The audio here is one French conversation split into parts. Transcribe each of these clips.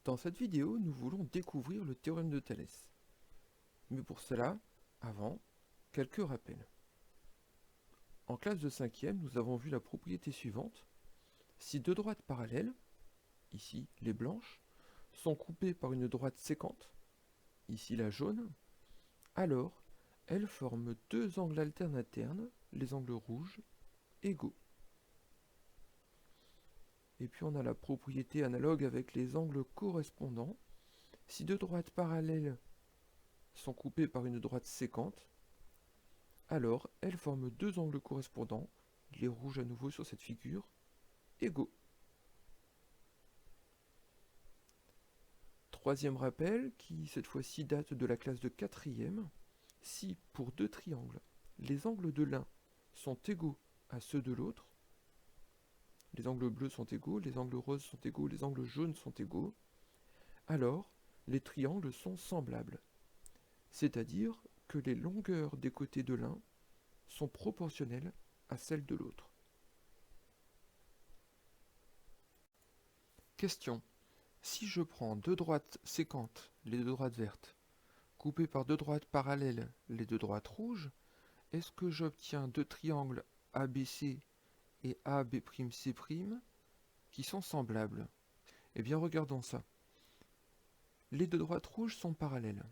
Dans cette vidéo, nous voulons découvrir le théorème de Thalès. Mais pour cela, avant, quelques rappels. En classe de 5e, nous avons vu la propriété suivante. Si deux droites parallèles, ici les blanches, sont coupées par une droite sécante, ici la jaune, alors elles forment deux angles alternaternes, les angles rouges, égaux. Et puis on a la propriété analogue avec les angles correspondants. Si deux droites parallèles sont coupées par une droite sécante, alors elles forment deux angles correspondants, les rouges à nouveau sur cette figure, égaux. Troisième rappel, qui cette fois-ci date de la classe de 4e, si pour deux triangles, les angles de l'un sont égaux à ceux de l'autre, les angles bleus sont égaux, les angles roses sont égaux, les angles jaunes sont égaux, alors les triangles sont semblables. C'est-à-dire que les longueurs des côtés de l'un sont proportionnelles à celles de l'autre. Question. Si je prends deux droites séquentes, les deux droites vertes, coupées par deux droites parallèles, les deux droites rouges, est-ce que j'obtiens deux triangles ABC et AB'C' qui sont semblables? Eh bien, regardons ça. Les deux droites rouges sont parallèles.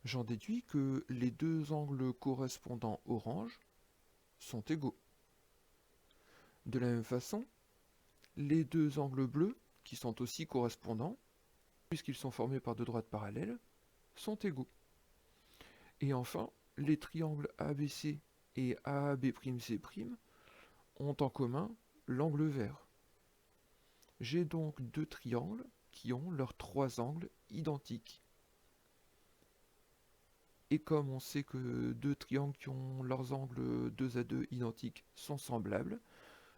J'en déduis que les deux angles correspondants orange sont égaux. De la même façon, les deux angles bleus, qui sont aussi correspondants, puisqu'ils sont formés par deux droites parallèles, sont égaux. Et enfin, les triangles ABC et AB'C' ont en commun l'angle vert. J'ai donc deux triangles qui ont leurs trois angles identiques. Et comme on sait que deux triangles qui ont leurs angles 2 à 2 identiques sont semblables,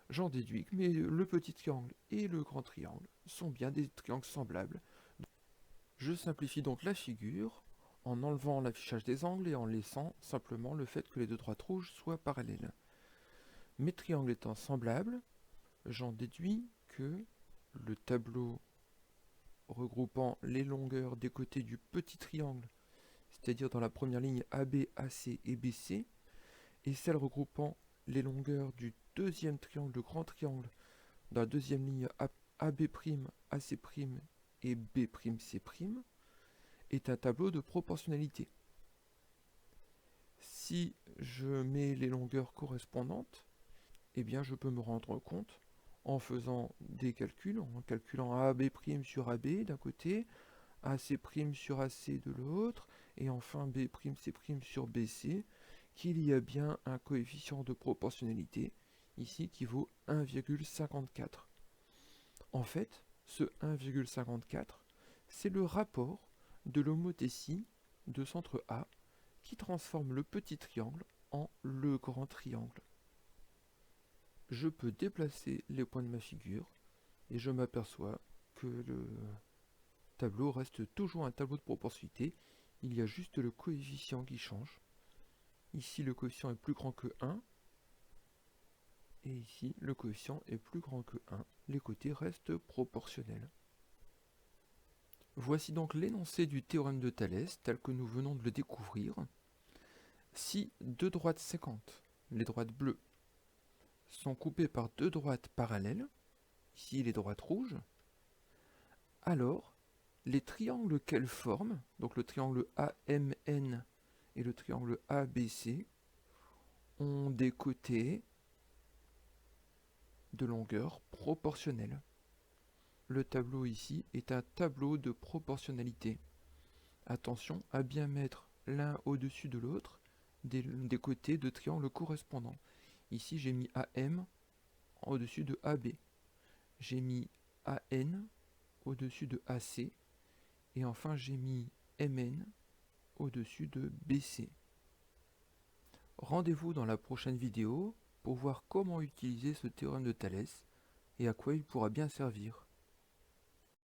j'en déduis que le petit triangle et le grand triangle sont bien des triangles semblables. Je simplifie donc la figure en enlevant l'affichage des angles et en laissant simplement le fait que les deux droites rouges soient parallèles. Mes triangles étant semblables, j'en déduis que le tableau regroupant les longueurs des côtés du petit triangle, c'est-à-dire dans la première ligne AB, AC et BC, et celle regroupant les longueurs du deuxième triangle, le grand triangle, dans la deuxième ligne AB', AC' et B'C', est un tableau de proportionnalité. Si je mets les longueurs correspondantes, eh bien je peux me rendre compte en faisant des calculs, en calculant AB' sur AB d'un côté, AC' sur AC de l'autre, et enfin B'C' sur BC, qu'il y a bien un coefficient de proportionnalité, ici qui vaut 1,54. En fait, ce 1,54, c'est le rapport de l'homothétie de centre A qui transforme le petit triangle en le grand triangle. Je peux déplacer les points de ma figure et je m'aperçois que le tableau reste toujours un tableau de proportionnalité. Il y a juste le coefficient qui change. Ici, le coefficient est plus grand que 1. Et ici, le coefficient est plus grand que 1. Les côtés restent proportionnels. Voici donc l'énoncé du théorème de Thalès, tel que nous venons de le découvrir. Si deux droites séquentes, les droites bleues, sont coupées par deux droites parallèles, ici les droites rouges, alors les triangles qu'elles forment, donc le triangle AMN et le triangle ABC, ont des côtés de longueur proportionnelle. Le tableau ici est un tableau de proportionnalité. Attention à bien mettre l'un au-dessus de l'autre des côtés de triangles correspondants. Ici j'ai mis AM au-dessus de AB. J'ai mis AN au-dessus de AC. Et enfin j'ai mis MN au-dessus de BC. Rendez-vous dans la prochaine vidéo pour voir comment utiliser ce théorème de Thalès et à quoi il pourra bien servir.